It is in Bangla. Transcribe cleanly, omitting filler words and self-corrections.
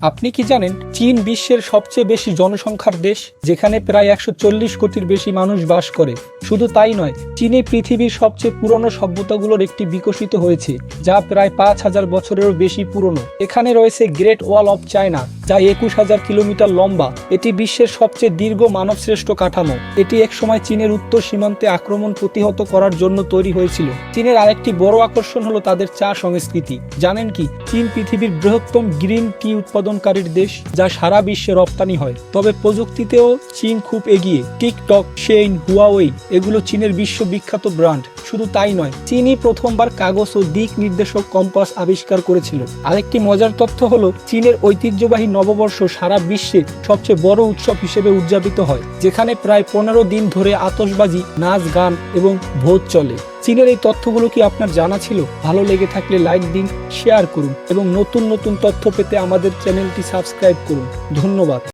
আপনি কি জানেন চীন বিশ্বের সবচেয়ে বেশি জনসংখ্যার দেশ, যেখানে প্রায় 140 কোটির বেশি মানুষ বাস করে। শুধু তাই নয়, চীনে পৃথিবীর সবচেয়ে পুরনো সভ্যতাগুলোর একটি বিকশিত হয়েছে, যা প্রায় 5000 বছরেরও বেশি পুরনো। এখানে রয়েছে গ্রেট ওয়াল অফ চায়না, যা 21,000 কিলোমিটার লম্বা। এটি বিশ্বের সবচেয়ে দীর্ঘ মানবশ্রেষ্ঠ কাঠামো। এটি একসময় চীনের উত্তর সীমান্তে আক্রমণ প্রতিহত করার জন্য তৈরি হয়েছিল। চীনের আরেকটি বড় আকর্ষণ হলো তাদের চা সংস্কৃতি। জানেন কি, চীন পৃথিবীর বৃহত্তম গ্রিন টি উৎপাদনকারীর দেশ, যা সারা বিশ্বে রপ্তানি হয়। তবে প্রযুক্তিতেও চীন খুব এগিয়ে। টিকটক, শেইন, হুয়াওয়েই এগুলো চীনের বিশ্ববিখ্যাত ব্র্যান্ড। শুধু তাই নয়, চীনই প্রথমবার কাগজ ও দিক নির্দেশক কম্পাস আবিষ্কার করেছিল। আরেকটি মজার তথ্য হলো, চীনের ঐতিহ্যবাহী নববর্ষ সারা বিশ্বে সবচেয়ে বড় উৎসব হিসেবে উদযাপিত হয়, যেখানে প্রায় 15 দিন ধরে আতশবাজি, নাচ, গান এবং ভোজ চলে। চীনের এই তথ্যগুলো কি আপনার জানা ছিল? ভালো লেগে থাকলে লাইক দিন, শেয়ার করুন এবং নতুন নতুন তথ্য পেতে আমাদের চ্যানেলটি সাবস্ক্রাইব করুন। ধন্যবাদ।